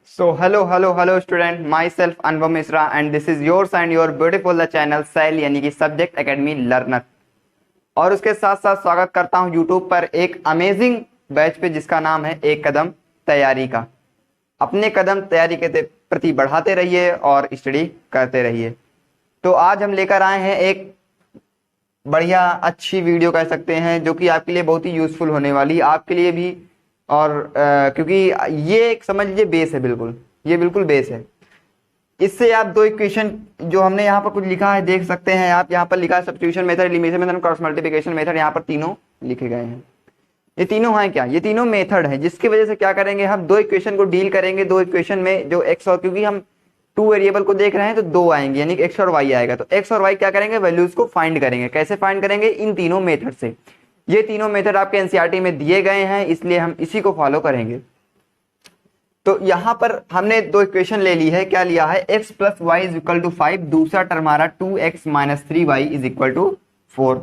So hello student, myself Anupam Misra and this is yours and your beautiful the channel SAIL यानी कि subject academy learner. और उसके साथ साथ स्वागत करता हूं यूट्यूब पर एक अमेजिंग बैच पे जिसका नाम है एक कदम तैयारी का। अपने कदम तैयारी के प्रति बढ़ाते रहिए और स्टडी करते रहिए। तो आज हम लेकर आए हैं एक बढ़िया अच्छी वीडियो कह सकते हैं जो कि आपके लिए बहुत ही यूजफुल होने वाली, आपके लिए भी। और क्योंकि ये एक समझ लीजिए बेस है, ये बिल्कुल बेस है। इससे आप दो इक्वेशन जो हमने यहाँ पर कुछ लिखा है देख सकते हैं आप। यहाँ पर लिखा है substitution method, elimination method, cross multiplication method. यहाँ पर तीनों लिखे गए हैं। ये तीनों हैं क्या? ये तीनों मेथड है जिसकी वजह से क्या करेंगे हम दो इक्वेशन को डील करेंगे। दो इक्वेशन में जो एक्स और, क्योंकि हम टू वेरिएबल को देख रहे हैं तो दो आएंगे यानी कि एक्स और वाई आएगा। तो एक्स और वाई क्या करेंगे, वैल्यूज को फाइंड करेंगे। कैसे फाइंड करेंगे? इन तीनों मेथड से। ये तीनों मेथड आपके एनसीईआरटी में दिए गए हैं, इसलिए हम इसी को फॉलो करेंगे। तो यहां पर हमने दो इक्वेशन ले ली है। क्या लिया है? x plus Y is equal to 5, दूसरा टर्म हमारा 2x minus 3y is equal to 4।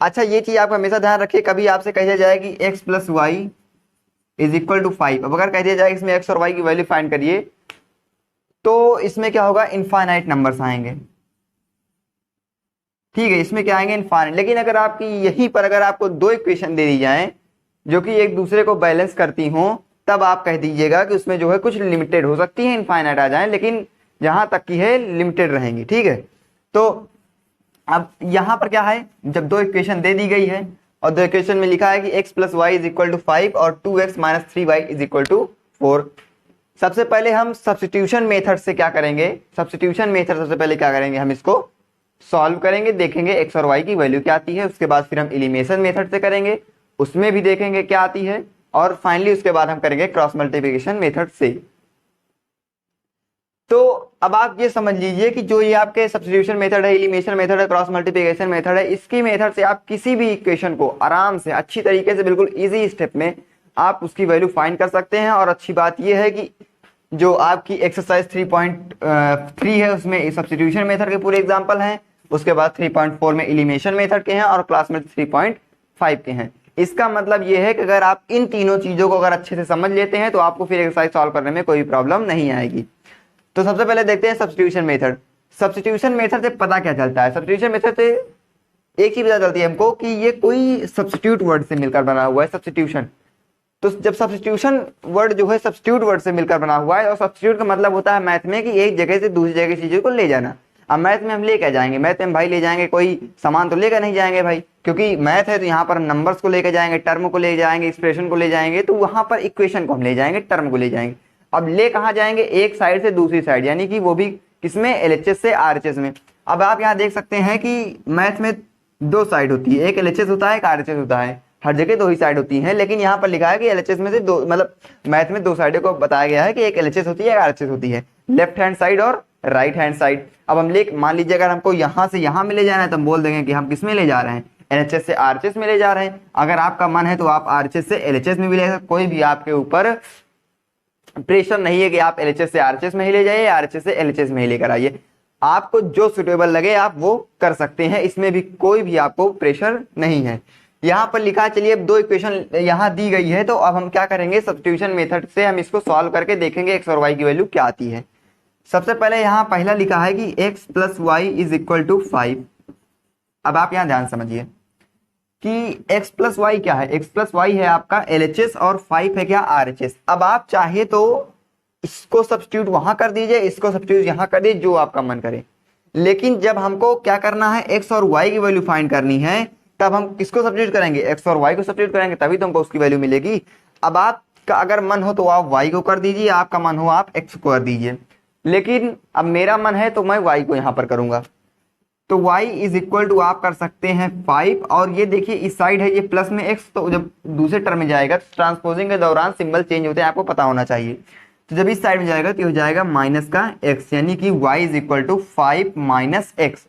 अच्छा, ये चीज आप हमेशा ध्यान रखिए, कभी आपसे कह दिया जाए कि x plus Y is equal to 5। अब अगर कह दिया जाए इसमें x और y की वैल्यू फाइंड करिए तो इसमें क्या होगा, इनफाइनाइट नंबर्स आएंगे। ठीक है, इसमें क्या आएंगे, इनफाइनाइट। लेकिन अगर आपकी यहीं पर अगर आपको दो इक्वेशन दे दी जाए जो कि एक दूसरे को बैलेंस करती हो, तब आप कह दीजिएगा कि उसमें जो है कुछ लिमिटेड हो सकती है, इनफाइनाइट आ जाए, लेकिन जहां तक की है लिमिटेड रहेंगी। ठीक है, तो अब यहां पर क्या है, जब दो इक्वेशन दे दी गई है और दो इक्वेशन में लिखा है कि x plus Y is equal to 5 और 2x minus 3y is equal to 4। सबसे पहले हम सब्स्टिट्यूशन मेथड से क्या करेंगे, सब्स्टिट्यूशन मेथड सबसे पहले क्या करेंगे, हम इसको सॉल्व करेंगे, देखेंगे x और y की वैल्यू क्या आती है। उसके बाद फिर हम एलिमिनेशन मेथड से करेंगे, उसमें भी देखेंगे क्या आती है। और फाइनली उसके बाद हम करेंगे क्रॉस मल्टीप्लिकेशन मेथड से। तो अब आप ये समझ लीजिए कि जो ये आपके सब्स्टिट्यूशन मेथड है, एलिमिनेशन मेथड है, क्रॉस मल्टीप्लिकेशन मेथड है, इसकी मेथड से आप किसी भी इक्वेशन को आराम से अच्छी तरीके से बिल्कुल इजी स्टेप में आप उसकी वैल्यू फाइंड कर सकते हैं। और अच्छी बात यह है कि जो आपकी एक्सरसाइज 3.3 है उसमें सब्स्टिट्यूशन मेथड के पूरे एग्जांपल हैं। उसके बाद 3.4 में एलिमिनेशन मेथड के हैं और क्लास में 3.5 के हैं। इसका मतलब यह है कि अगर आप इन तीनों चीजों को अगर अच्छे से समझ लेते हैं तो आपको फिर एक्सरसाइज सॉल्व करने में कोई प्रॉब्लम नहीं आएगी। तो सबसे पहले देखते हैं सब्स्टिट्यूशन मेथड। सब्स्टिट्यूशन मेथड से पता क्या चलता है? सब्स्टिट्यूशन मेथड से एक ही पता चलती है हमको कि ये कोई सब्स्टिट्यूट वर्ड से मिलकर बना हुआ है, सब्स्टिट्यूशन। तो जब सब्स्टिट्यूशन वर्ड जो है सब्स्टिट्यूट वर्ड से मिलकर बना हुआ है, और सब्स्टिट्यूट का मतलब होता है मैथ में कि एक जगह से दूसरी जगह चीजों को ले जाना। अब मैथ में हम ले क्या जाएंगे, मैथ में हम भाई ले जाएंगे कोई सामान तो लेकर नहीं जाएंगे भाई, क्योंकि मैथ है तो यहाँ पर नंबर्स को लेकर जाएंगे, टर्म को ले जाएंगे, एक्सप्रेशन को ले जाएंगे। तो वहां पर इक्वेशन को हम ले जाएंगे, टर्म को ले जाएंगे। अब ले कहाँ जाएंगे, एक साइड से दूसरी साइड, यानी कि वो भी किसमें, एलएचएस से आरएचएस में। अब आप यहाँ देख सकते हैं कि मैथ में दो साइड होती है, एक एलएचएस होता है, एक आरएचएस होता है। हर जगह दो ही साइड होती हैं, लेकिन यहाँ पर लिखा है कि एलएचएस में से दो, मतलब मैथ में दो साइडों को बताया गया है कि एक एलएचएस होती है, एक आरएचएस होती है, लेफ्ट हैंड साइड और राइट हैंड साइड। अब हम मान लीजिए अगर हमको यहाँ से यहाँ में ले जाना है तो हम बोल देंगे कि हम किस में ले जा रहे हैं, एलएचएस से आरएचएस में ले जा रहे हैं। अगर आपका मन है तो आप आरएचएस से एलएचएस में भी ले सकते, कोई भी आपके ऊपर प्रेशर नहीं है कि आप एलएचएस से आरएचएस में ही ले जाइए, आरएचएस से एलएचएस में ही लेकर आइए। आपको जो सुटेबल लगे आप वो कर सकते हैं, इसमें भी कोई भी आपको प्रेशर नहीं है। यहाँ पर लिखा है, चलिए अब दो इक्वेशन यहाँ दी गई है तो अब हम क्या करेंगे, सब्स्टिट्यूशन मेथड से हम इसको सॉल्व करके देखेंगे x और y की वैल्यू क्या आती है। सबसे पहले यहाँ पहला लिखा है कि x plus Y is equal to 5। अब आप यहाँ ध्यान समझिए कि x प्लस वाई क्या है, x प्लस वाई है आपका LHS और 5 है क्या, RHS। अब आप चाहे तो इसको सब्स्टिट्यूट वहां कर दीजिए, इसको सब्स्टिट्यूट यहाँ कर दीजिए, जो आपका मन करे। लेकिन जब हमको क्या करना है, x और y की वैल्यू फाइंड करनी है, तब हम किसको सब्स्टिट्यूट करेंगे, x और y को सब्स्टिट्यूट करेंगे, तभी तो हमको उसकी वैल्यू मिलेगी। अब आपका अगर मन हो तो आप y को कर दीजिए, आपका मन हो आप x को कर दीजिए। लेकिन अब मेरा मन है तो मैं y को यहां पर करूंगा। तो y इज इक्वल टू आप कर सकते हैं 5, और ये देखिए इस साइड है ये प्लस में x, तो जब दूसरे टर्म में जाएगा तो ट्रांसपोजिंग के दौरान सिंबल चेंज होते हैं, आपको पता होना चाहिए। तो जब इस साइड में जाएगा तो हो जाएगा माइनस का x, यानी कि y is equal to 5 minus x।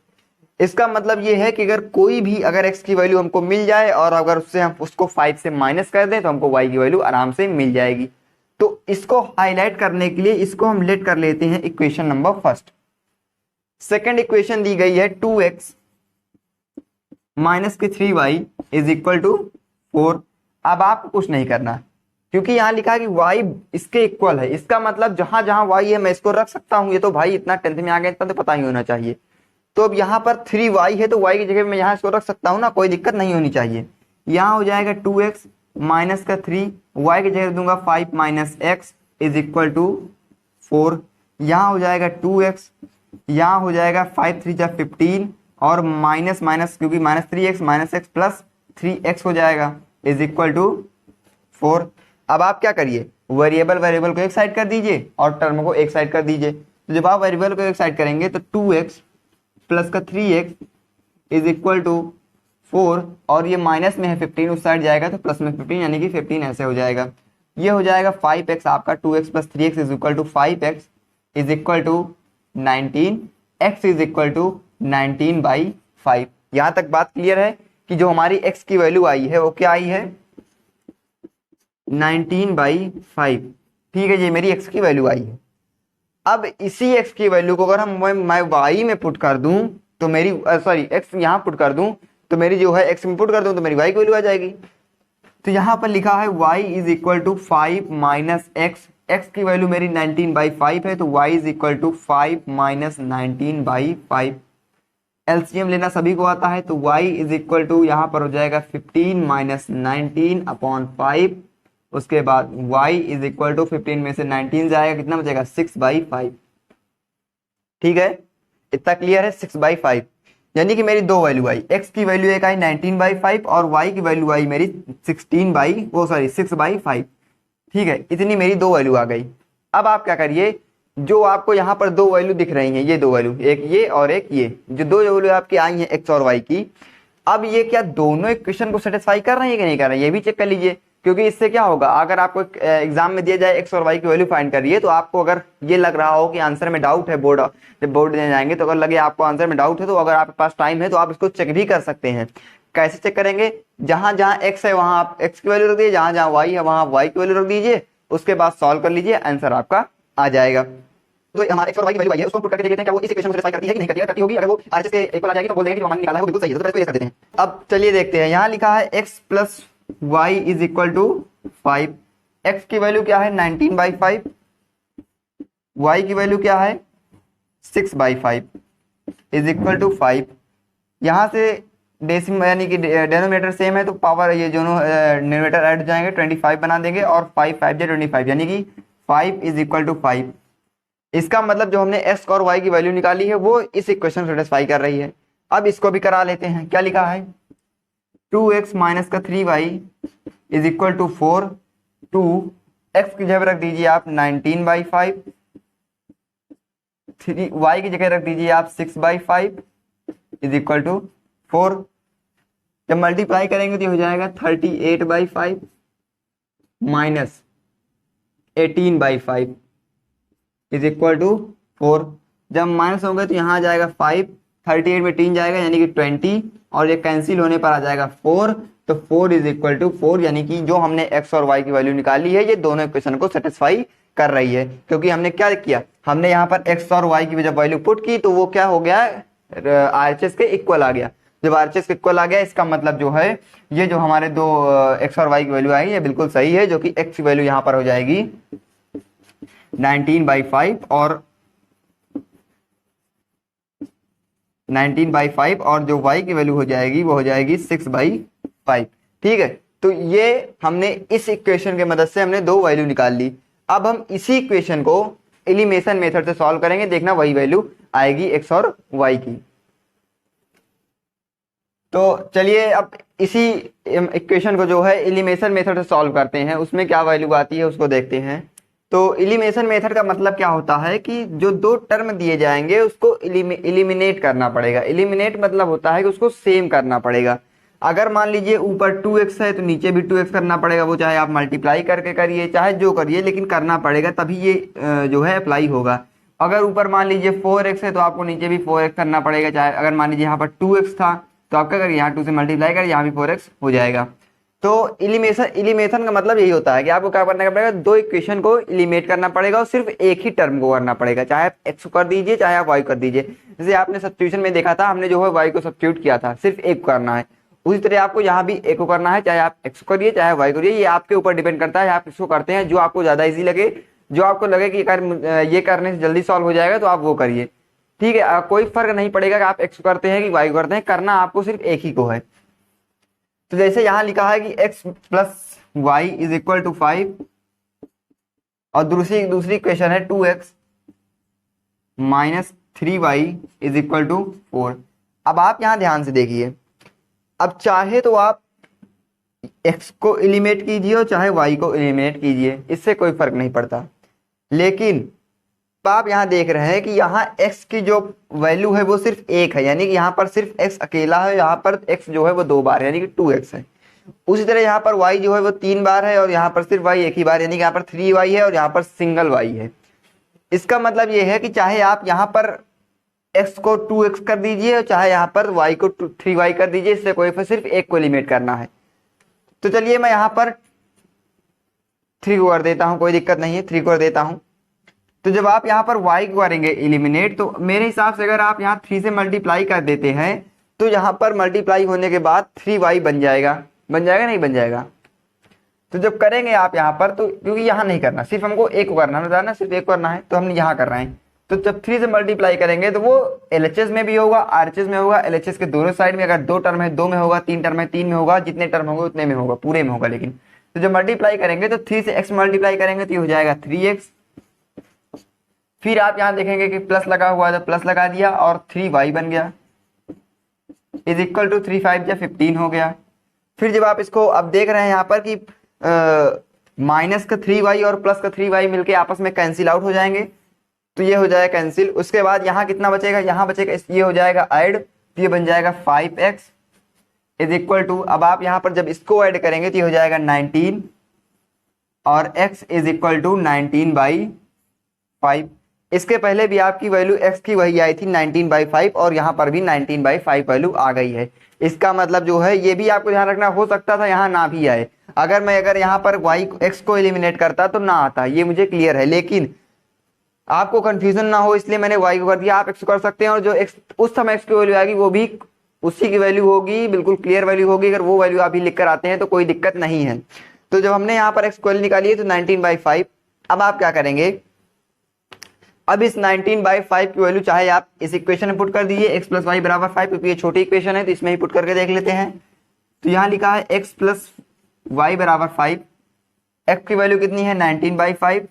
इसका मतलब ये है कि अगर कोई भी अगर x की वैल्यू हमको मिल जाए और अगर उससे हम उसको 5 से माइनस कर दें तो हमको y की वैल्यू आराम से मिल जाएगी। तो इसको हाईलाइट करने के लिए इसको हम लेट कर लेते हैं equation number first. Second equation दी गई है 2x माइनस के 3y इज इक्वल टू 4। अब आपको कुछ नहीं करना, क्योंकि यहाँ लिखा है कि y इसके इक्वल है, इसका मतलब जहां जहां y है मैं इसको रख सकता हूँ। ये तो भाई इतना 10th में आ गया, इतना तो पता ही होना चाहिए। तो अब यहाँ पर 3y है तो y की जगह मैं यहाँ इसको रख सकता हूँ ना, कोई दिक्कत नहीं होनी चाहिए। यहाँ हो जाएगा 2x माइनस का 3, y की जगह दूंगा 5 minus X is equal to 4। यहाँ हो जाएगा 2x, यहाँ हो जाएगा 5 3 जा 15 और माइनस माइनस क्योंकि minus 3x minus x plus 3x हो जाएगा इज इक्वल टू 4। अब आप क्या करिए, वेरिएबल को एक साइड कर दीजिए और टर्म को एक साइड कर दीजिए। तो जब आप वेरिएबल को एक साइड करेंगे तो 2x प्लस का 3x इज इक्वल टू 4 और ये माइनस में है 15 उस साइड जाएगा तो प्लस में 15 यानी कि 15 ऐसे हो जाएगा। ये हो जाएगा 5x आपका 2x plus 3x is equal to 5x is equal to 19, x is equal to 19/5। यहाँ तक बात क्लियर है कि जो हमारी x की वैल्यू आई है वो क्या आई है 19/5। ठीक है, ये मेरी x की वैल्यू आई है। अब इसी x की वैल्यू को अगर मैं y में पुट कर दूं तो मेरी x यहाँ पुट कर दूं तो मेरी जो है x में पुट कर दूं तो मेरी y की वैल्यू आ जाएगी। तो यहाँ पर लिखा है y is equal to 5 minus X, x की वैल्यू मेरी 19/5 है तो y is equal to 5 minus 19/5। LCM लेना सभी को आता है तो y इज इक्वल टू यहाँ पर हो जाएगा 15 माइनस 19/5। उसके बाद y इज इक्वल टू 15 में से 19 जाएगा, कितना बचेगा 6/5। ठीक है, इतना क्लियर है 6/5। यानी कि मेरी दो वैल्यू आई, x की वैल्यू एक आई 19/5 और y की वैल्यू आई मेरी 6/5। ठीक है, इतनी मेरी दो वैल्यू आ गई। अब आप क्या करिए, जो आपको यहाँ पर दो वैल्यू दिख रही हैं, ये दो वैल्यू, एक ये और एक ये, जो दो वैल्यू आपकी आई हैं x और y की, अब ये क्या दोनों इक्वेशन को सेटिस्फाई कर रही है कि नहीं कर रही है, ये भी चेक कर लीजिए। क्योंकि इससे क्या होगा, अगर आपको एग्जाम में दिया जाए x और y की वैल्यू फाइंड करिए तो आपको अगर ये लग रहा हो कि आंसर में डाउट है, जब बोर्ड देने जाएंगे तो अगर लगे आपको आंसर में डाउट है तो अगर आपके पास टाइम है तो आप इसको चेक भी कर सकते हैं। कैसे चेक करेंगे, जहां जहां x है वहां आप x की वैल्यू रख दीजिए, जहां जहां y है वहां y की वैल्यू रख दीजिए, उसके बाद सॉल्व कर लीजिए, आंसर आपका आ जाएगा। तो हमारे x और y की वैल्यू आई है, उसको पुट करके देखते हैं क्या वो इस इक्वेशन को सेटिस्फाई करती है कि नहीं करती है। करती होगी, अगर वो RHS के इक्वल आ जाएगी तो बोल देंगे कि जो हमने निकाला है वो बिल्कुल सही है, तो पहले कर देते हैं। अब चलिए देखते हैं, यहाँ लिखा है x plus y is equal to 5। x की वैल्यू क्या है 19/5, y की वैल्यू क्या है 6/5 इज इक्वल टू 5। यहाँ से डेसिमल यानी कि डेनोमिनेटर सेम है तो पावर ये दोनों न्यूमरेटर ऐड जाएंगे, 25 बना देंगे और 5 5 जा 25 यानी कि 5 इज इक्वल टू 5। इसका मतलब जो हमने x और y की वैल्यू निकाली है वो इस इक्वेशन को सेटिस्फाई कर रही है। अब इसको भी करा लेते हैं। क्या लिखा है 2x माइनस का 3y is equal to 4। 2 x की जगह रख दीजिए आप 19/5, 3y की जगह रख दीजिए आप 6/5 इज इक्वल टू 4। जब मल्टीप्लाई करेंगे तो हो जाएगा 38/5 माइनस 18/5 इज इक्वल टू 4। जब माइनस होंगे तो यहाँ आ जाएगा 5, 38 में 3 जाएगा यानी कि 20 और ये कैंसिल होने पर आ जाएगा 4। तो 4 इज इक्वल टू 4 यानी कि जो हमने x और y की वैल्यू निकाली है ये दोनों इक्वेशन को सेटिस्फाई कर रही है। क्योंकि हमने क्या किया, हमने यहाँ पर x और y की जब वैल्यू पुट की तो वो क्या हो गया, RHS के इक्वल आ गया। जब RHS के इक्वल आ गया इसका मतलब जो है ये जो हमारे दो x और y की वैल्यू आई ये बिल्कुल सही है, जो कि x की वैल्यू यहाँ पर हो जाएगी 19/5 और 19/5 और जो y की वैल्यू हो जाएगी वो हो जाएगी 6/5। ठीक है, तो ये हमने इस इक्वेशन के मदद से हमने दो वैल्यू निकाल ली। अब हम इसी इक्वेशन को एलिमिनेशन मेथड से सॉल्व करेंगे, देखना वही वैल्यू आएगी x और y की। तो चलिए अब इसी इक्वेशन को जो है एलिमिनेशन मेथड से सॉल्व करते हैं, उसमें क्या वैल्यू आती है उसको देखते हैं। तो एलिमिनेशन मेथड का मतलब क्या होता है कि जो दो टर्म दिए जाएंगे उसको एलिमिनेट करना पड़ेगा। एलिमिनेट मतलब होता है कि उसको सेम करना पड़ेगा। अगर मान लीजिए ऊपर 2x है तो नीचे भी 2x करना पड़ेगा, वो चाहे आप मल्टीप्लाई करके करिए चाहे जो करिए, लेकिन करना पड़ेगा तभी ये जो है अप्लाई होगा। अगर ऊपर मान लीजिए 4x है तो आपको नीचे भी 4x करना पड़ेगा, चाहे अगर मान लीजिए यहाँ पर 2x था तो आप क्या करिए यहाँ 2 से मल्टीप्लाई करिए, यहाँ भी 4x हो जाएगा। तो एलिमिनेशन का मतलब यही होता है कि आपको क्या करना पड़ेगा, दो इक्वेशन को एलिमिनेट करना पड़ेगा और सिर्फ एक ही टर्म को करना पड़ेगा, चाहे आप x कर दीजिए चाहे आप y कर दीजिए। जैसे आपने सब्स्टिट्यूशन में देखा था, हमने जो है y को सब्स्टिट्यूट किया था, सिर्फ एक करना है। उसी तरह आपको यहाँ भी एक को करना है, चाहे आप एक्स को करिए चाहे वाई करिए, ये आपके ऊपर डिपेंड करता है आप किसको करते हैं, जो आपको ज्यादा इजी लगे, जो आपको लगे कि ये करने से जल्दी सॉल्व हो जाएगा तो आप वो करिए, ठीक है। कोई फर्क नहीं पड़ेगा कि आप एक्स को करते हैं कि वाई को करते हैं, करना आपको सिर्फ एक ही को है। तो जैसे यहाँ लिखा है कि x plus Y is equal to 5 और दूसरी इक्वेशन है 2x minus 3y is equal to 4। अब आप यहां ध्यान से देखिए, अब चाहे तो आप x को एलिमिनेट कीजिए और चाहे y को एलिमिनेट कीजिए, इससे कोई फर्क नहीं पड़ता। लेकिन आप यहां देख रहे हैं कि यहाँ x की जो वैल्यू है वो सिर्फ एक है, यानी कि यहाँ पर सिर्फ x अकेला है, यहाँ पर x जो है वो 2 बार है यानी कि 2x है। उसी तरह यहाँ पर y जो है वो 3 बार है और यहाँ पर सिर्फ y एक ही बार, यानी कि यहाँ पर 3y है और यहाँ पर सिंगल y है। इसका मतलब ये है कि चाहे आप यहाँ पर x को 2x कर दीजिए और चाहे यहाँ पर y को 3y कर दीजिए, इससे कोई सिर्फ एक को एलिमिनेट करना है। तो चलिए मैं यहाँ पर 3 को कर देता हूँ, कोई दिक्कत नहीं है, 3 को कर देता हूँ। तो जब आप यहाँ पर y को करेंगे एलिमिनेट, तो मेरे हिसाब से अगर आप यहाँ 3 से मल्टीप्लाई कर देते हैं तो यहाँ पर मल्टीप्लाई होने के बाद 3y बन जाएगा, नहीं बन जाएगा। तो जब करेंगे आप यहाँ पर, तो क्योंकि यहाँ नहीं करना, सिर्फ हमको एक को करना है, सिर्फ एक करना है, तो हमने यहाँ कर रहे हैं। तो जब 3 से मल्टीप्लाई करेंगे तो वो LHS में भी होगा, RHS में होगा, LHS के दोनों साइड में, अगर 2 टर्म है 2 में होगा, 3 टर्म है 3 में होगा, जितने टर्म होंगे उतने में होगा, पूरे में होगा। लेकिन तो जब मल्टीप्लाई करेंगे तो 3 से x मल्टीप्लाई करेंगे तो ये हो जाएगा 3x। फिर आप यहाँ देखेंगे कि प्लस लगा हुआ है तो प्लस लगा दिया और 3y बन गया इज इक्वल टू 3 5 या 15 हो गया। फिर जब आप इसको अब देख रहे हैं यहाँ पर कि माइनस का 3y और प्लस का 3y मिलके आपस में कैंसिल आउट हो जाएंगे, तो ये हो जाएगा कैंसिल। उसके बाद यहाँ कितना बचेगा, यहाँ बचेगा, ये हो जाएगा ऐड, तो ये बन जाएगा 5x इज इक्वल टू, अब आप यहाँ पर जब इसको ऐड करेंगे तो ये हो जाएगा 19 और x इज इक्वल टू 19/5। इसके पहले भी आपकी वैल्यू x की वही आई थी 19/5 और यहाँ पर भी 19/5 वैल्यू आ गई है। इसका मतलब जो है ये भी आपको ध्यान रखना, हो सकता था यहाँ ना भी आए, अगर यहाँ पर x को एलिमिनेट करता तो ना आता, ये मुझे क्लियर है। लेकिन आपको कंफ्यूजन ना हो इसलिए मैंने y को कर दिया, आप x को कर सकते हैं और जो x उस समय x की वैल्यू आएगी वो भी उसी की वैल्यू होगी, बिल्कुल क्लियर वैल्यू होगी। अगर वो वैल्यू आप ही लिख कर आते हैं तो कोई दिक्कत नहीं है। तो जब हमने यहाँ पर x को निकाली है तो 19/5, अब आप क्या करेंगे, अब इस 19/5 की वैल्यू चाहे आप इस इक्वेशन में पुट कर दीजिए x प्लस वाई बराबर 5, क्योंकि ये छोटी इक्वेशन है तो इसमें ही पुट करके देख लेते हैं। तो यहाँ लिखा है x प्लस वाई बराबर 5, x की वैल्यू कितनी है 19/5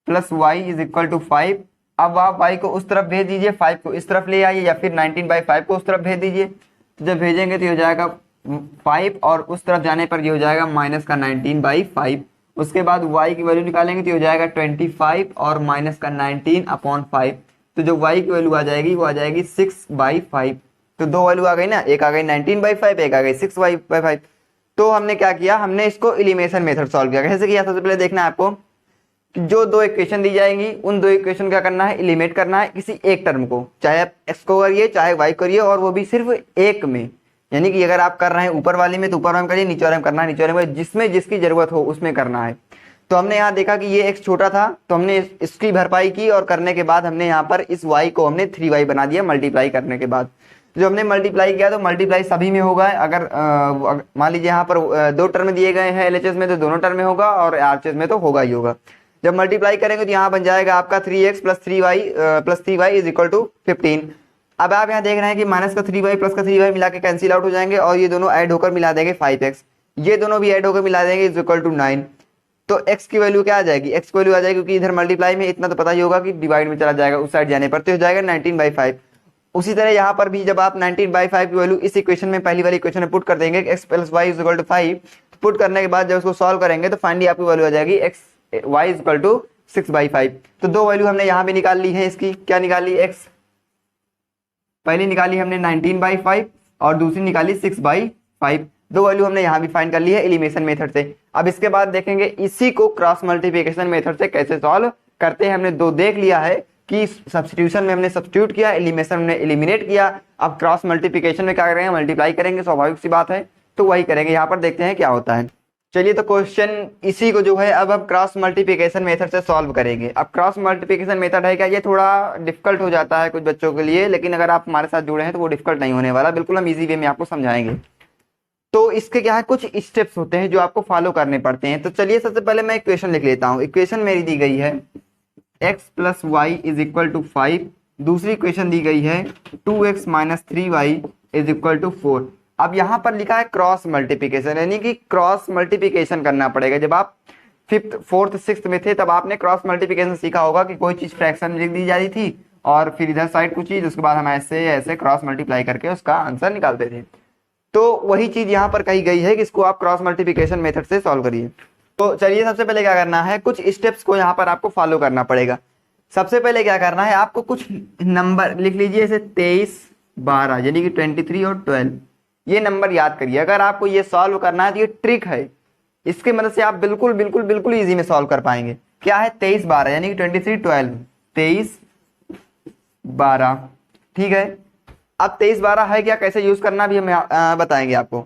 plus y is equal to 5। अब आप y को उस तरफ भेज दीजिए, 5 को इस तरफ ले आइए या फिर 19/5 को उस तरफ भेज दीजिए। तो जब भेजेंगे तो ये हो जाएगा 5 और उस तरफ जाने पर ये हो जाएगा माइनस का 19/5। उसके बाद y की वैल्यू निकालेंगे तो हो जाएगा 25 और माइनस का 19/5। तो जो y की वैल्यू आ जाएगी वो आ जाएगी 6/5। तो दो वैल्यू आ गई ना, एक आ गई 19/5, एक आ गई 6/5। तो हमने क्या किया, हमने इसको एलिमिनेशन मेथड सॉल्व किया। कैसे किया, सबसे पहले देखना है आपको कि जो दो इक्वेशन दी जाएंगी उन दो इक्वेशन क्या करना है, एलिमिनेट करना है किसी एक टर्म को, चाहे आप x को करिए चाहे y करिए, और वो भी सिर्फ एक में। यानी कि अगर आप कर रहे हैं ऊपर वाले में तो ऊपर वाले में करिए, नीचे वाले में करना है नीचे वाले में, जिसमें जिसकी जरूरत हो उसमें करना है। तो हमने यहाँ देखा कि ये x छोटा था तो हमने इसकी भरपाई की और करने के बाद हमने यहाँ पर इस y को हमने 3y बना दिया मल्टीप्लाई करने के बाद। जो हमने मल्टीप्लाई किया तो मल्टीप्लाई सभी में होगा। अगर मान लीजिए यहाँ पर दो टर्म दिए गए हैं LHS में तो दोनों टर्म में होगा और RHS में तो होगा ही होगा। जब मल्टीप्लाई करेंगे तो यहाँ बन जाएगा आपका 3x plus 3y is equal to 15। अब आप यहाँ देख रहे हैं कि माइनस का 3y प्लस का 3y मिला के कैंसिल आउट हो जाएंगे और ये दोनों ऐड होकर मिला देंगे 5x, ये दोनों भी ऐड होकर मिला देंगे इज इक्वल टू 9। तो x की वैल्यू क्या आ जाएगी, x की वैल्यू आ जाएगी, क्योंकि इधर मल्टीप्लाई में इतना तो पता ही होगा कि डिवाइड में चला जाएगा उस साइड जाने पर, तो हो जाएगा 19/5। उसी तरह यहाँ पर भी जब आप 19/5 की वैल्यू इस इक्वेशन में पहली वाली इक्वेशन में पुट कर देंगे x plus Y is equal to 5, put करने के बाद जब उसको सॉल्व करेंगे तो फाइनली आपकी वैल्यू आ जाएगी x y is equal to 6/5। तो दो वैल्यू हमने यहाँ पे निकाल ली है इसकी, क्या निकाली, x पहली निकाली हमने 19/5 और दूसरी निकाली 6/5। दो वैल्यू हमने यहाँ भी फाइंड कर ली है एलिमिनेशन मेथड से। अब इसके बाद देखेंगे इसी को क्रॉस मल्टीप्लिकेशन मेथड से कैसे सॉल्व करते हैं। हमने दो देख लिया है कि सब्स्टिट्यूशन में हमने सब्स्टिट्यूट किया, एलिमिनेशन में एलिमिनेट किया। अब क्रॉस मल्टीप्लिकेशन में क्या करेंगे, मल्टीप्लाई करेंगे, स्वाभाविक सी बात है, तो वही करेंगे। यहाँ पर देखते हैं क्या होता है। चलिए तो क्वेश्चन इसी को जो है अब हम क्रॉस मल्टीप्लिकेशन मेथड से सॉल्व करेंगे। अब क्रॉस मल्टीप्लिकेशन मेथड है क्या, ये थोड़ा डिफिकल्ट हो जाता है कुछ बच्चों के लिए, लेकिन अगर आप हमारे साथ जुड़े हैं तो वो डिफिकल्ट नहीं होने वाला, बिल्कुल हम इजी वे में आपको समझाएंगे। तो इसके क्या है, कुछ स्टेप्स होते हैं जो आपको फॉलो करने पड़ते हैं। तो चलिए सबसे पहले मैं इक्वेशन लिख लेता हूँ। इक्वेशन मेरी दी गई है x plus Y is equal to 5। दूसरी इक्वेशन दी गई है 2x minus 3y is equal to 4। अब यहाँ पर लिखा है क्रॉस मल्टीप्लिकेशन, यानी कि क्रॉस मल्टीप्लिकेशन करना पड़ेगा। जब आप फिफ्थ फोर्थ सिक्स्थ में थे तब आपने क्रॉस मल्टीप्लिकेशन सीखा होगा कि कोई चीज फ्रैक्शन लिख दी जाती थी और फिर इधर साइड कुछ चीज, उसके बाद हम ऐसे ऐसे क्रॉस मल्टीप्लाई करके उसका आंसर निकालते थे। तो वही चीज यहाँ पर कही गई है कि इसको आप क्रॉस मल्टीप्लिकेशन मेथड से सॉल्व करिए। तो चलिए सबसे पहले क्या करना है, कुछ स्टेप्स को यहाँ पर आपको फॉलो करना पड़ेगा। सबसे पहले क्या करना है, आपको कुछ नंबर लिख लीजिए, जैसे 23 12 यानी कि 23 और 12, ये नंबर याद करिए। अगर आपको ये सॉल्व करना है तो ये ट्रिक है, इसकी मदद से आप बिल्कुल बिल्कुल बिल्कुल इजी में सॉल्व कर पाएंगे। क्या है 23 12 यानी कि 23 12, 23 12, ठीक है। अब 23 12 है क्या, कैसे यूज करना भी हम बताएंगे आपको।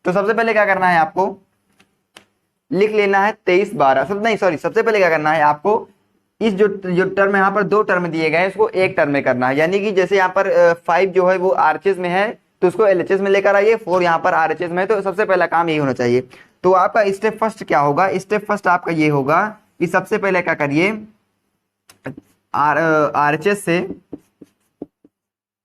तो सबसे पहले क्या करना है, आपको लिख लेना है 23 12, सब नहीं सॉरी, सबसे पहले क्या करना है आपको, इस जो टर्म यहाँ पर दो टर्म दिए गए हैं इसको एक टर्म में करना है। यानी कि जैसे यहाँ पर 5 जो है वो आरएचएस में है तो उसको एलएचएस में लेकर आइए, 4 यहाँ पर आरएचएस में है, तो सबसे पहला काम यही होना चाहिए। तो आपका स्टेप फर्स्ट क्या होगा, स्टेप फर्स्ट आपका ये होगा कि सबसे पहले क्या करिए, आरएचएस से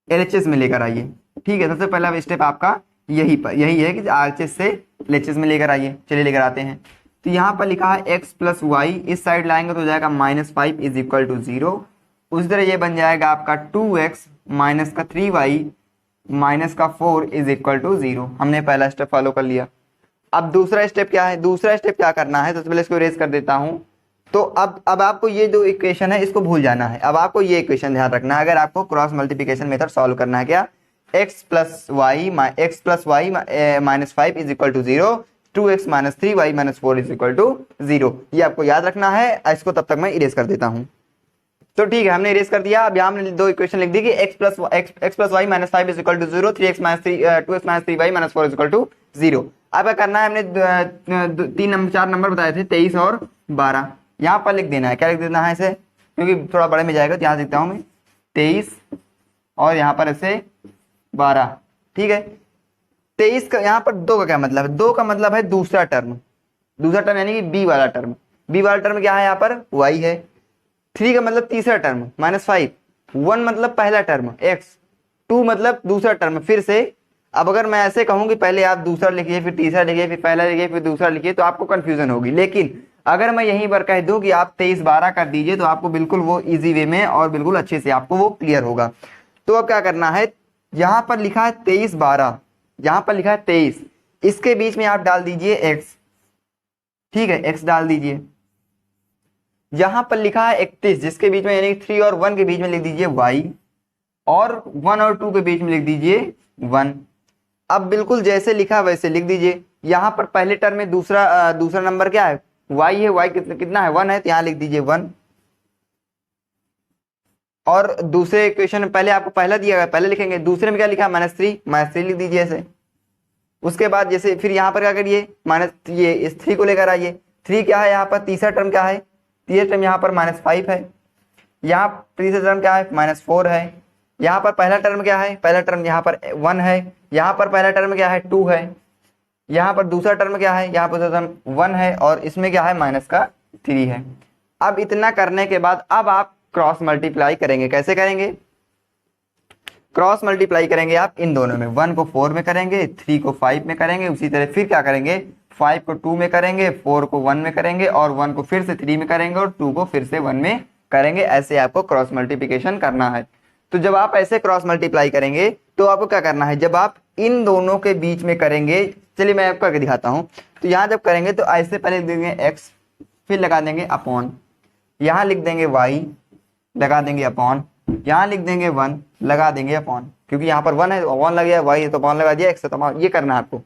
एलएचएस में लेकर आइए, ठीक है। सबसे पहला स्टेप आपका यही है कि आरएचएस से एलएचएस में लेकर आइए। चलिए लेकर आते हैं। तो यहाँ पर लिखा है x प्लस वाई, इस साइड लाएंगे तो हो जाएगा -5 इज इक्वल टू 0। उस तरह ये बन जाएगा आपका 2x माइनस का 3y माइनस का 4 इज इक्वल टू 0। हमने पहला स्टेप फॉलो कर लिया। अब दूसरा स्टेप क्या है, दूसरा स्टेप क्या करना है, सबसे पहले इसको इरेज कर देता हूँ। तो अब आपको ये जो इक्वेशन है इसको भूल जाना है। अब आपको ये इक्वेशन ध्यान रखना है अगर आपको क्रॉस मल्टीप्लिकेशन मेथड सॉल्व करना है। क्या, x plus y minus 5 is equal to 0, 2x minus 3y minus 4 is equal to 0। ये आपको याद रखना है। इसको तब तक मैं इरेज कर देता हूँ। तो ठीक है, हमने इरेज कर दिया। अब यहाँ हमने दो इक्वेशन लिख दी कि x plus y minus 5 is equal to 0, 2x minus 3y minus 4 is equal to 0। अब क्या करना है, हमने 4 नंबर बताए थे 23 और 12, यहाँ पर लिख देना है। क्या लिख देना है इसे, क्योंकि थोड़ा बड़े में जाएगा तो यहाँ लिखता हूँ मैं 23 और यहाँ पर ऐसे 12, ठीक है। 23 का यहाँ पर 2 का क्या मतलब है, 2 का मतलब है दूसरा टर्म, यानी कि बी वाला टर्म। बी वाला टर्म क्या है, यहाँ पर y है। 3 का मतलब तीसरा टर्म -5, 1 मतलब पहला टर्म x, 2 मतलब दूसरा टर्म फिर से। अब अगर मैं ऐसे कहूँ कि पहले आप दूसरा लिखिए फिर तीसरा लिखिए फिर पहला लिखिए फिर दूसरा लिखिए तो आपको कंफ्यूजन होगी। लेकिन अगर मैं यहीं पर कह दूं कि आप 23 12 कर दीजिए तो आपको बिल्कुल वो इजी वे में और बिल्कुल अच्छे से आपको वो क्लियर होगा। तो अब क्या करना है, यहाँ पर लिखा है 23 12, यहाँ पर लिखा है 23, इसके बीच में आप डाल दीजिए x, ठीक है, x डाल दीजिए। यहाँ पर लिखा है 31, जिसके बीच में यानी 3 और 1 के बीच में लिख दीजिए y, और 1 और 2 के बीच में लिख दीजिए 1। अब बिल्कुल जैसे लिखा वैसे लिख दीजिए। यहाँ पर पहले टर्म में दूसरा नंबर क्या है, y है, y कितना है 1 है, तो यहाँ लिख दीजिए 1। और दूसरे इक्वेशन में पहले आपको पहला दिया गया पहले लिखेंगे, दूसरे में क्या लिखा है -3 लिख दीजिए ऐसे। उसके बाद जैसे फिर यहाँ पर क्या करिए, ये इस 3 को लेकर आइए। 3 क्या है यहाँ पर, तीसरा टर्म क्या है, तीसरा टर्म यहाँ पर -5 है। यहाँ तीसरा टर्म क्या है, -4 है। यहाँ पर पहला टर्म क्या है, पहला टर्म यहाँ पर 1 है। यहाँ पर पहला टर्म क्या है 2 है। यहाँ पर दूसरा टर्म क्या है, यहाँ पर दूसरा टर्म 1 है और इसमें क्या है -3 है। अब इतना करने के बाद अब आप क्रॉस मल्टीप्लाई करेंगे। कैसे करेंगे, क्रॉस मल्टीप्लाई करेंगे आप इन दोनों में, 1 को 4 में करेंगे, 3 को 5 में करेंगे। उसी तरह फिर क्या करेंगे, 5 को 2 में करेंगे, 4 को 1 में करेंगे और 1 को फिर से 3 में करेंगे और 2 को फिर से 1 में करेंगे। ऐसे आपको क्रॉस मल्टीप्लिकेशन करना है। तो जब आप ऐसे क्रॉस मल्टीप्लाई करेंगे तो आपको क्या करना है, जब आप इन दोनों के बीच में करेंगे, चलिए मैं आपको करके दिखाता हूँ। तो यहाँ जब करेंगे तो ऐसे पहले लिख देंगे x, फिर लगा देंगे अपॉन, यहाँ लिख देंगे y, लगा देंगे अपॉन, यहाँ लिख देंगे 1, लगा देंगे अपॉन, क्योंकि यहाँ पर 1 है तो 1 लग गया, y है तो अपॉन लगा दिया, x है तो अपॉन। ये करना है आपको।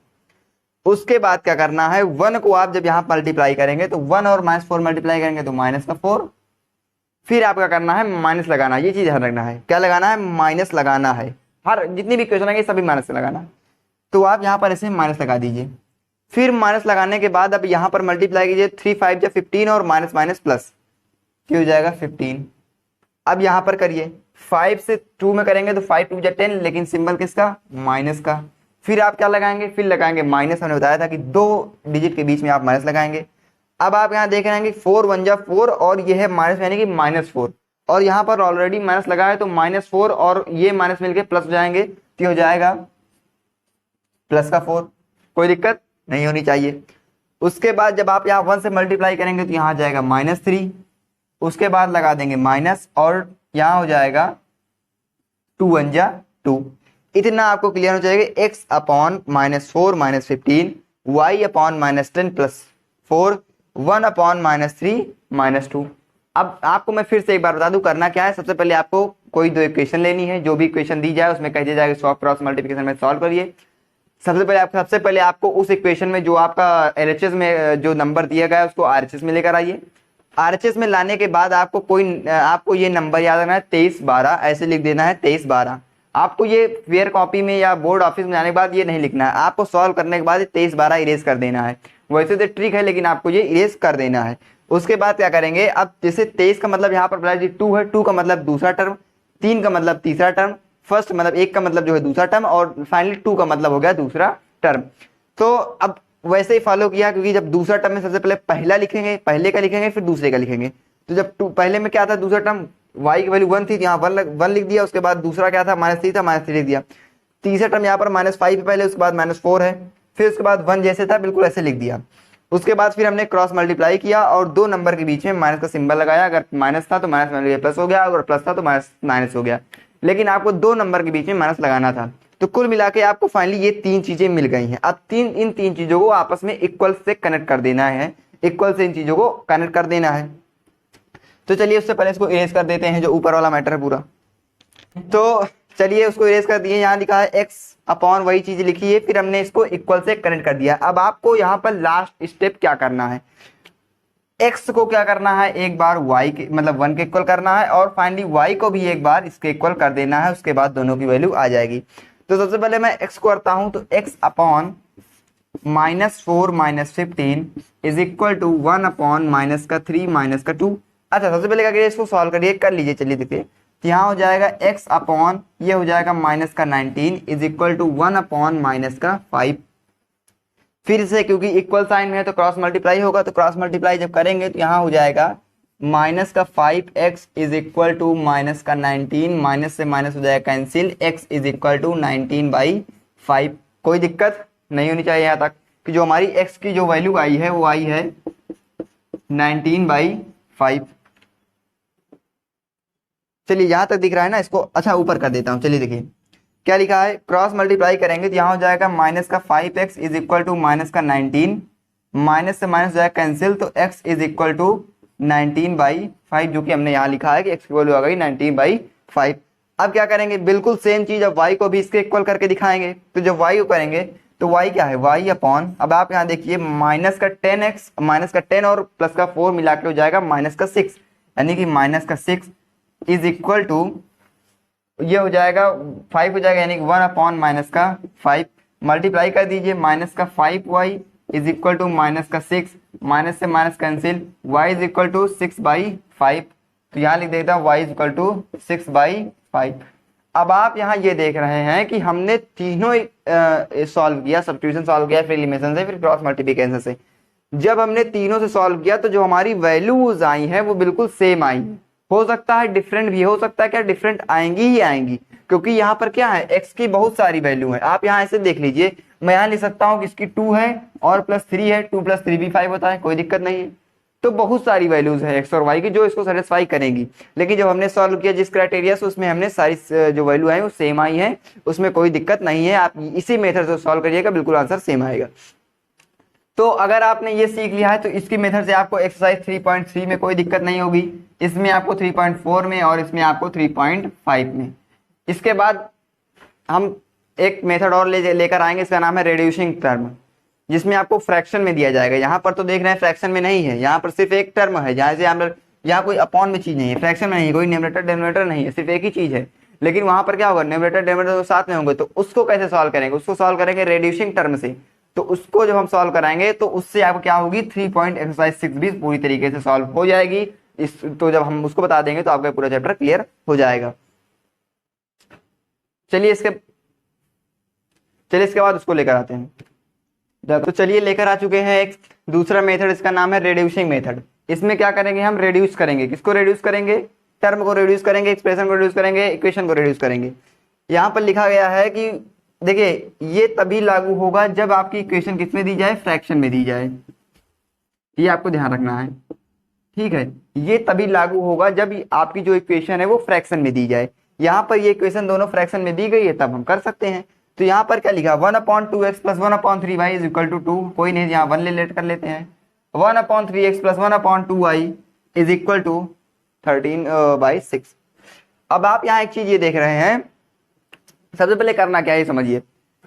उसके बाद क्या करना है, 1 को आप जब यहाँ मल्टीप्लाई करेंगे तो 1 और -4 मल्टीप्लाई करेंगे तो -4। फिर आप क्या करना है, माइनस लगाना है। ये चीज ध्यान रखना है, क्या लगाना है, माइनस लगाना है। हर जितनी भी क्वेश्चन आएंगे सभी माइनस से लगाना। तो आप यहाँ पर ऐसे माइनस लगा दीजिए। फिर माइनस लगाने के बाद अब यहाँ पर मल्टीप्लाई कीजिए, 3 5 जा 15 और माइनस माइनस प्लस, क्या हो जाएगा 15। अब यहाँ पर करिए, 5 से 2 में करेंगे तो 5 2 जा 10, लेकिन सिंबल किसका, माइनस का। फिर आप क्या लगाएंगे, फिर लगाएंगे माइनस, हमने बताया था कि 2 डिजिट के बीच में आप माइनस लगाएंगे। अब आप यहाँ देख रहे हैं कि 4 1 जा 4 और ये है माइनस यानी कि -4, और यहाँ पर ऑलरेडी माइनस लगा है तो -4 और ये माइनस मिलके प्लस हो जाएंगे, तो हो जाएगा प्लस का 4, कोई दिक्कत नहीं होनी चाहिए। उसके बाद जब आप यहाँ 1 से मल्टीप्लाई करेंगे तो यहाँ आ जाएगा -3, उसके बाद लगा देंगे माइनस और यहाँ हो जाएगा 2 1 जा 2। इतना आपको क्लियर हो जाएगा, x upon -4 -15 y upon -10 plus 4 1 upon -3 -2। अब आपको मैं फिर से एक बार बता दूं करना क्या है। सबसे पहले आपको कोई दो इक्वेशन लेनी है, जो भी इक्वेशन दी जाए उसमें कह दिया जाएगा सॉफ्ट क्रॉस मल्टीप्लिकेशन में सॉल्व करिए। सबसे पहले आपको उस इक्वेशन में जो आपका एलएचएस में जो नंबर दिया गया है उसको आरएचएस में लेकर आइए। आरएचएस में लाने के बाद आपको ये नंबर याद रखना है 23 12, ऐसे लिख देना है 23 12। आपको ये फेयर कॉपी में या बोर्ड ऑफिस में जाने के बाद ये नहीं लिखना है, आपको सॉल्व करने के बाद 23 12 इरेज कर देना है। वैसे तो ट्रिक है लेकिन आपको ये इरेज कर देना है। उसके बाद क्या करेंगे, अब जैसे 23 का मतलब यहाँ पर 2 है, 2 का मतलब दूसरा टर्म, 3 का मतलब तीसरा टर्म, फर्स्ट मतलब 1 का मतलब जो है दूसरा टर्म, और फाइनली 2 का मतलब हो गया दूसरा टर्म। तो अब वैसे ही फॉलो किया, क्योंकि जब दूसरा टर्म में सबसे पहले पहला लिखेंगे, पहले का लिखेंगे फिर दूसरे का लिखेंगे। तो जब पहले में क्या था, दूसरा टर्म y की वैल्यू 1 थी, यहाँ 1 लिख दिया। उसके बाद दूसरा क्या था, -3 था, -3 लिख दिया। तीसरा टर्म यहाँ पर -5 है पहले, उसके बाद -4 है, फिर उसके बाद 1 जैसे था बिल्कुल ऐसे लिख दिया। उसके बाद फिर हमने क्रॉस मल्टीप्लाई किया और दो नंबर के बीच में माइनस का सिंबल लगाया। अगर माइनस था तो माइनस में प्लस हो गया, अगर प्लस था तो माइनस हो गया, लेकिन आपको दो नंबर के बीच में माइनस लगाना था। तो कुल मिला के आपको फाइनली ये 3 चीजें मिल गई हैं। अब इन तीन चीजों को आपस में इक्वल से कनेक्ट कर देना है, इक्वल से इन चीजों को कनेक्ट कर देना है। तो चलिए उससे पहले इसको इरेज कर देते हैं, जो ऊपर वाला मैटर है पूरा। तो चलिए उसको इरेज कर दिए। यहाँ लिखा है x अपॉन वही चीज लिखी है, फिर हमने इसको इक्वल से कनेक्ट कर दिया। अब आपको यहाँ पर लास्ट स्टेप क्या करना है, x को क्या करना है, एक बार y के मतलब 1 के इक्वल करना है, और फाइनली y को भी एक बार इसके इक्वल कर देना है। उसके बाद दोनों की वैल्यू आ जाएगी। तो सबसे पहले मैं x को करता हूं, तो x upon -4 -15 is equal to 1 upon -3 -2। अच्छा, सबसे पहले क्या करिए, इसको सॉल्व करिए, कर लीजिए। चलिए देखिए, यहाँ हो जाएगा x अपॉन ये हो जाएगा -19 इज इक्वल टू 1 अपॉन -5। फिर से क्योंकि इक्वल साइन में है तो क्रॉस मल्टीप्लाई होगा, तो क्रॉस मल्टीप्लाई जब करेंगे तो यहाँ हो जाएगा -5x is equal to -19, minus से माइनस हो जाएगा cancel, x is equal to 19/5। कोई दिक्कत नहीं होनी चाहिए यहाँ तक कि जो हमारी x की जो वैल्यू आई है वो आई है 19/5। चलिए यहाँ तक दिख रहा है ना, इसको अच्छा ऊपर कर देता हूँ। चलिए देखिए क्या लिखा है, क्रॉस मल्टीप्लाई करेंगे तो यहाँ हो जाएगा -5x is equal to -19, minus से माइनस हो जाएगा कैंसिल, तो x इज इक्वल टू 19/5, जो कि हमने यहाँ लिखा है कि x की वैल्यू आ गई 19/5। अब क्या करेंगे, बिल्कुल सेम चीज अब y को भी इसके इक्वल करके दिखाएंगे। तो जब y को करेंगे तो y क्या है, y अपॉन, अब आप यहाँ देखिए -10 और +4 मिला के हो जाएगा -6, यानी कि -6 इज इक्वल टू ये हो जाएगा 5 हो जाएगा, यानी कि 1 अपॉन -5 मल्टीप्लाई कर दीजिए, -5y is equal to -6, minus से minus cancel, y is equal to 6/5। तो यहाँ लिख देता हूँ y इज इक्वल टू 6/5। अब आप यहाँ ये देख रहे हैं कि हमने तीनों सॉल्व किया, सब्स्टिट्यूशन सॉल्व किया, फिर एलिमिनेशन से, फिर क्रॉस मल्टीप्लिकेशन से। जब हमने तीनों से सॉल्व किया तो जो हमारी वैल्यूज आई हैं वो बिल्कुल सेम आई। हो सकता है डिफरेंट भी, हो सकता है क्या डिफरेंट आएंगी ही आएंगी, क्योंकि यहाँ पर क्या है, x की बहुत सारी वैल्यू है। आप यहाँ ऐसे देख लीजिए, मैं यहाँ लिख सकता हूँ कि इसकी 2 है और +3 है, 2 + 3 भी 5 होता है, कोई दिक्कत नहीं है। तो बहुत सारी वैल्यूज है x और y की जो इसको सेटिस्फाई करेंगी। लेकिन जब हमने सॉल्व किया जिस क्राइटेरिया से, उसमें हमने सारी जो वैल्यू आई वो सेम आई है, उसमें कोई दिक्कत नहीं है। आप इसी मेथड से सॉल्व करिएगा, बिल्कुल आंसर सेम आएगा। तो अगर आपने ये सीख लिया है तो इसकी मेथड से आपको एक्सरसाइज 3.3 में कोई दिक्कत नहीं होगी, इसमें आपको 3.4 में और इसमें आपको 3.5 में। इसके बाद हम एक मेथड और लेकर आएंगे, इसका नाम है रिड्यूसिंग टर्म, जिसमें आपको फ्रैक्शन में दिया जाएगा। यहाँ पर तो देख रहे हैं फ्रैक्शन में नहीं है, यहाँ पर सिर्फ एक टर्म है, जहाँ से हम यहाँ कोई अपॉन में चीज नहीं है, फ्रैक्शन में नहीं, कोई न्यूमरेटर डिनोमिनेटर नहीं है, सिर्फ एक ही चीज है। लेकिन वहां पर क्या होगा, न्यूमरेटर डिनोमिनेटर तो साथ में होंगे, तो उसको कैसे सॉल्व करेंगे, उसको सॉल्व करेंगे रिड्यूसिंग टर्म से। तो उसको जब हम सॉल्व कराएंगे तो उससे आपको क्या होगी 3 पॉइंट एक्सरसाइज 6 भी पूरी तरीके से सॉल्व हो जाएगी। इस तो जब हम उसको बता देंगे तो आपका पूरा चैप्टर क्लियर हो जाएगा। चलिए इसके बाद उसको लेकर आते हैं। तो चलिए लेकर आ चुके हैं एक दूसरा मेथड, इसका नाम है रिड्यूसिंग मेथड। इसमें क्या करेंगे, हम रिड्यूस करेंगे। किसको रिड्यूस करेंगे? टर्म को रिड्यूस करेंगे, एक्सप्रेशन को रिड्यूस करेंगे, इक्वेशन को रिड्यूस करेंगे। यहाँ पर लिखा गया है कि देखिए ये तभी लागू होगा जब आपकी इक्वेशन किस में दी जाए, फ्रैक्शन में दी जाए। ये आपको ध्यान रखना है, ठीक है। ये तभी लागू होगा जब आपकी जो इक्वेशन है वो फ्रैक्शन में दी जाए। यहाँ पर ये इक्वेशन दोनों फ्रैक्शन में दी गई है तब हम कर सकते हैं। तो यहाँ पर क्या लिखा, 1/2x + 1/3y = 2। कोई नहीं, यहाँ 1 लेट कर लेते हैं। 1/3x + 1/2y = 13/6। अब आप यहाँ एक चीज ये देख रहे हैं, सबसे पहले करना क्या है समझिए।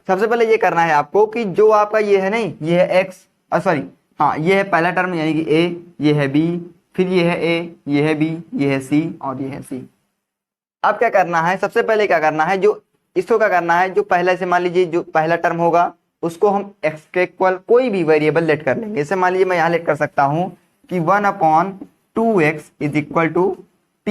सबसे पहले ये करना है आपको कि जो आपका ये है नहीं, ये है x, सॉरी हाँ, ये है पहला टर्म यानी कि a, ये है b, फिर ये है a, ये है b, ये है c और ये है c। अब क्या करना है, सबसे पहले क्या करना है, जो इसको क्या करना है, जो पहले से मान लीजिए जो पहला टर्म होगा उसको हम x के इक्वल कोई भी वेरिएबल लेट कर लेंगे। जैसे मान लीजिए मैं यहाँ लेट कर सकता हूँ कि 1/2x = p,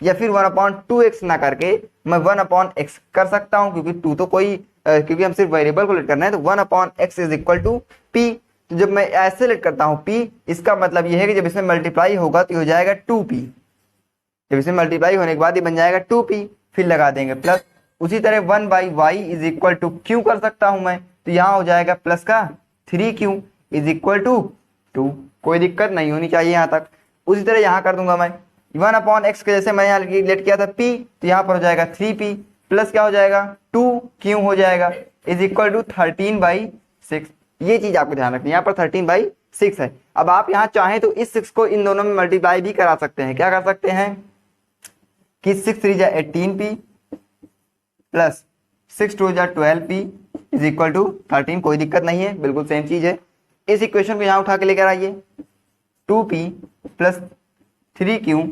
या फिर 1/2x ना करके मैं 1/x कर सकता हूँ, क्योंकि 2 तो कोई क्योंकि हम सिर्फ वेरिएबल को लेट करना है। तो 1/x = p। तो जब मैं ऐसे लेट करता हूँ p, इसका मतलब ये है कि जब इसमें मल्टीप्लाई होगा तो हो जाएगा 2p। जब इसमें मल्टीप्लाई होने के बाद ये बन जाएगा 2p, फिर लगा देंगे प्लस। उसी तरह 1/y = q कर सकता हूं मैं, तो यहाँ हो जाएगा प्लस का 3q = 2। कोई दिक्कत नहीं होनी चाहिए यहाँ तक। उसी तरह यहाँ कर दूंगा मैं 1/x के जैसे मैं यहाँ लेट किया था p, तो यहाँ पर हो जाएगा 3p प्लस क्या हो जाएगा 2q हो जाएगा = 13/6। ये चीज आपको ध्यान रखनी है, यहाँ पर 13/6 है। अब आप यहाँ चाहें तो इस 6 को इन दोनों में मल्टीप्लाई भी करा सकते हैं। क्या कर सकते हैं कि 6 3 = 18p प्लस 6 2 = 12p = 13। कोई दिक्कत नहीं है, बिल्कुल सेम चीज है। इस इक्वेशन को यहाँ उठा के लेकर आइए, 2p प्लस 3q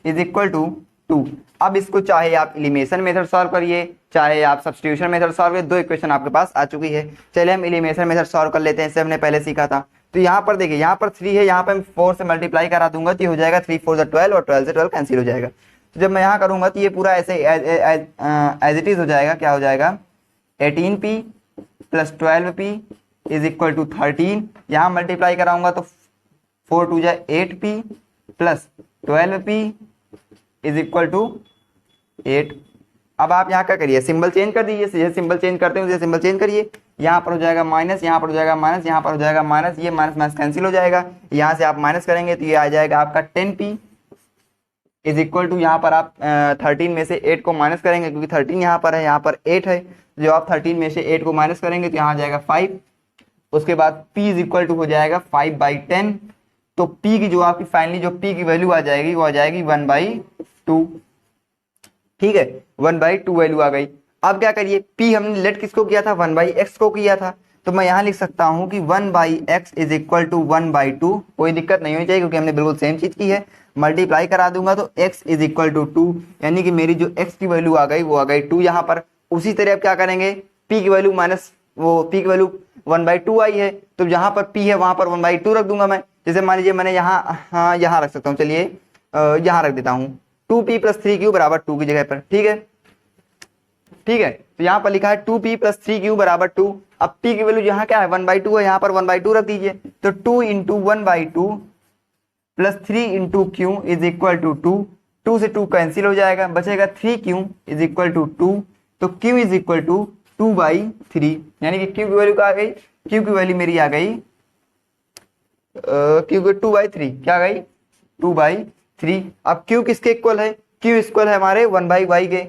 = 2। अब इसको चाहे आप एलिमिनेशन मेथड सॉल्व करिए, चाहे आप सब्स्टिट्यूशन मेथड सॉल्व करिए, 2 इक्वेशन आपके पास आ चुकी है। चलिए हम एलिमिनेशन मेथड सॉल्व कर लेते हैं, इससे हमने पहले सीखा था। तो यहाँ पर देखिए, यहाँ पर 3 है, यहाँ पर 4 से मल्टीप्लाई करा दूंगा तो ये हो जाएगा 3 4 = 12 और 12 से 12 कैंसिल हो जाएगा। तो जब मैं यहाँ करूंगा तो ये पूरा ऐसे एज इट इज हो जाएगा। क्या हो जाएगा 18p प्लस 12p = 13। यहाँ मल्टीप्लाई कराऊंगा तो 4 2 = 8p प्लस 12p = 8। अब आप यहाँ क्या करिए, सिंबल चेंज कर दीजिए। जैसे सिंबल चेंज करते हैं सिंबल चेंज करिए। यहाँ पर हो जाएगा माइनस, यहाँ पर हो जाएगा माइनस, यहाँ पर हो जाएगा माइनस, ये माइनस माइनस कैंसिल हो जाएगा। यहाँ से आप माइनस करेंगे तो ये आ जाएगा आपका 10p = यहाँ पर आप 13 में से 8 को माइनस करेंगे, क्योंकि 13 यहाँ पर है, यहाँ पर 8 है। जो आप 13 में से 8 को माइनस करेंगे तो यहाँ आ जाएगा 5। उसके बाद p = हो जाएगा 5/10। तो p की जो आपकी फाइनली जो p की वैल्यू आ जाएगी वो आ जाएगी 1/2। ठीक है, 1/2 वैल्यू आ गई। अब क्या करिए, p हमने लेट किसको किया था, 1/x को किया था। तो मैं यहाँ लिख सकता हूँ कि 1/x = 1/2। कोई दिक्कत नहीं होनी चाहिए, क्योंकि हमने बिल्कुल सेम चीज की है। मल्टीप्लाई करा दूंगा तो x = 2, यानी कि मेरी जो x की वैल्यू आ गई वो आ गई 2 यहाँ पर। उसी तरह अब क्या करेंगे, p की वैल्यू माइनस वो p की वैल्यू 1/2 आई है, तो जहाँ पर p है वहां पर 1/2 रख दूंगा मैं। जैसे मान लीजिए मैंने यहाँ यहाँ रख सकता हूँ, चलिए यहाँ रख देता हूँ 2p + 3q = 2 की जगह पर। ठीक है, ठीक है। तो यहाँ पर लिखा है 2p + 3q = 2। अब p की वैल्यू यहाँ क्या है 1/2 है, यहाँ पर 1/2 रख दीजिए। तो 2 × 1/2 प्लस 3 × q = 2। 2 से 2 कैंसिल हो जाएगा, बचेगा 3q = 2। तो q = 2/3, यानी कि q की वैल्यू क्या आ गई, q की वैल्यू मेरी आ गई q की 2/3। क्या आ गई 2/3। अब q किसके इक्वल है, q इक्वल है हमारे 1/y के।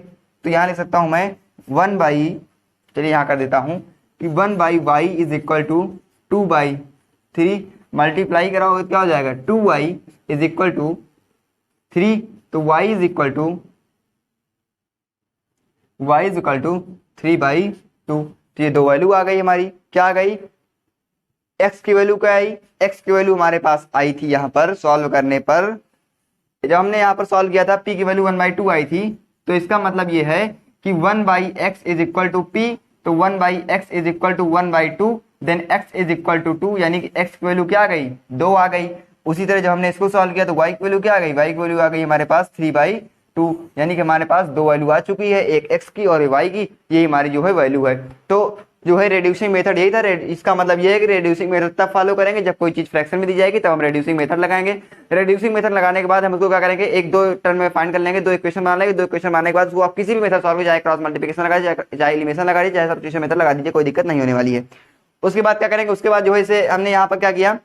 तो यहाँ लिख सकता हूँ मैं 1/, चलिए यहाँ कर देता हूँ कि 1/y = 2/3। मल्टीप्लाई कराओगे क्या हो जाएगा 2y = 3। तो y = 3/2। तो ये 2 वैल्यू आ गई हमारी। क्या आ गई, x की वैल्यू क्या आई, x की वैल्यू हमारे पास आई थी यहाँ पर सॉल्व करने पर। जब हमने यहाँ पर सॉल्व किया था p की वैल्यू 1/2 आई थी। तो इसका मतलब ये है कि 1/x = p। तो 1/x = 1/2 then x is equal to 2, यानी कि x की वैल्यू क्या आ गई 2 आ गई। उसी तरह जब हमने इसको सॉल्व किया तो y की वैल्यू क्या आ गई, y की वैल्यू आ गई हमारे पास 3/2, यानी कि हमारे पास दो वैल्यू आ चुकी है, एक x की और y की, ये हमारी जो है वैल्यू है। तो जो है रिड्यूसिंग मेथड यही था। इसका मतलब ये है कि रिड्यूसिंग मेथड तब फॉलो करेंगे जब कोई चीज फ्रैक्शन में दी जाएगी, तब हम रिड्यूसिंग मेथड लगाएंगे। रिड्यूसिंग मेथड लगाने के बाद हम उसको क्या करेंगे, एक दो टर्म में फाइंड कर लेंगे, दो इक्वेशन बना लेंगे, दो इक्वेशन बनाने के बाद उसको आप किसी भी मेथड सॉल्व, चाहे क्रॉस मल्टीप्लिकेशन लगा दीजिए, चाहे एलिमिनेशन लगा दीजिए, चाहे सब्स्टिट्यूशन मेथड लगा दीजिए, कोई दिक्कत नहीं होने वाली है। उसके बाद क्या करेंगे, उसके बाद जो है इसे हमने यहाँ पर क्या किया,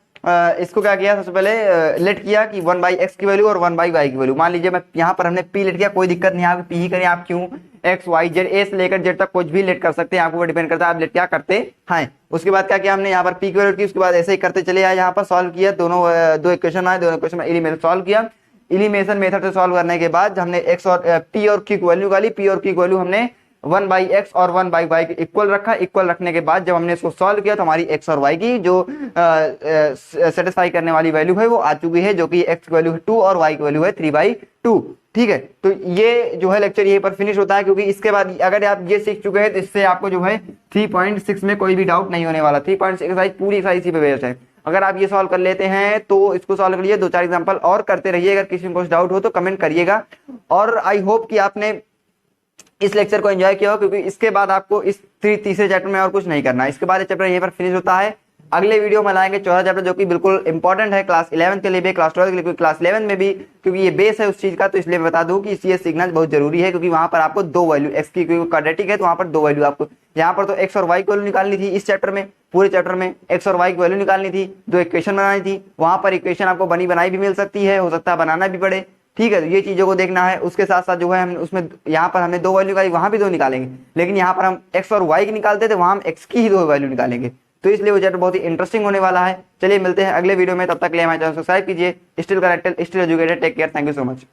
इसको क्या किया, सबसे पहले लेट किया कि 1/x की वैल्यू और 1/y की वैल्यू। मान लीजिए मैं यहाँ पर हमने p लेट किया, कोई दिक्कत नहीं, आप p ही करें, आप क्यों x y z a से लेकर z तक कुछ भी लेट कर सकते हैं, आपको वो डिपेंड करता है आप लेट क्या करते हैं। उसके बाद क्या किया हमने यहाँ पर p की वैल्यू की, उसके बाद ऐसे ही करते चले आए, यहाँ पर सॉल्व किया, दोनों दो इक्वेशन आए, दोनों इक्वेशन में एलिमिनेशन सॉल्व किया। एलिमिनेशन मेथड से सॉल्व करने के बाद हमने x और p और q की वैल्यू निकाली, p और q की वैल्यू हमने 1/x और 1/y के इक्वल रखा। इक्वल रखने के बाद जब हमने इसको सॉल्व किया तो हमारी x और y की जो सेटिस्फाई करने वाली वैल्यू है वो आ चुकी है, जो कि x की वैल्यू है 2 और y की वैल्यू है 3/2। ठीक है, तो ये जो है लेक्चर यहीं पर फिनिश होता है, क्योंकि इसके बाद अगर आप ये सीख चुके हैं तो इससे आपको जो है 3.6 में कोई भी डाउट नहीं होने वाला। 3.6 एक्सरसाइज पूरी एक्सरसाइज इसी पे बेस्ड है। अगर आप ये सॉल्व कर लेते हैं तो इसको सॉल्व करिए, 2-4 एग्जाम्पल और करते रहिए। अगर किसी को कुछ डाउट हो तो कमेंट करिएगा। और आई होप कि आपने इस लेक्चर को एंजॉय किया हो, क्योंकि इसके बाद आपको इस तीसरे चैप्टर में और कुछ नहीं करना है। इसके बाद ये चैप्टर यहीं पर फिनिश होता है। अगले वीडियो में लाएंगे चौथा चैप्टर, जो कि बिल्कुल इंपॉर्टेंट है क्लास 11 के लिए भी, क्लास 12 के लिए, क्लास 11 में भी, क्योंकि ये बेस है उस चीज का। तो इसलिए मैं बता दूं कि ये सीखना बहुत जरूरी है, क्योंकि वहां पर आपको दो वैल्यू x की, क्योंकि क्वाड्रेटिक है तो वहां पर दो वैल्यू आपको, यहाँ पर तो x और y की वैल्यू निकालनी थी, इस चैप्टर में पूरे चैप्टर में x और y की वैल्यू निकालनी थी, दो इक्वेशन बनानी थी। वहां पर इक्वेशन आपको बनी बनाई भी मिल सकती है, हो सकता है बनाना भी पड़े। ठीक है, तो ये चीजों को देखना है। उसके साथ साथ जो है हम उसमें यहाँ पर हमने दो वैल्यू निकाली, वहां भी दो निकालेंगे, लेकिन यहाँ पर हम x और y की निकालते थे, वहां हम x की ही दो वैल्यू निकालेंगे। तो इसलिए वो चैप्टर बहुत ही इंटरेस्टिंग होने वाला है। चलिए मिलते हैं अगले वीडियो में, तब तक के लिए हमारे चैनल सब्सक्राइब कीजिए। Still connected, still educated, take care, thank you so much.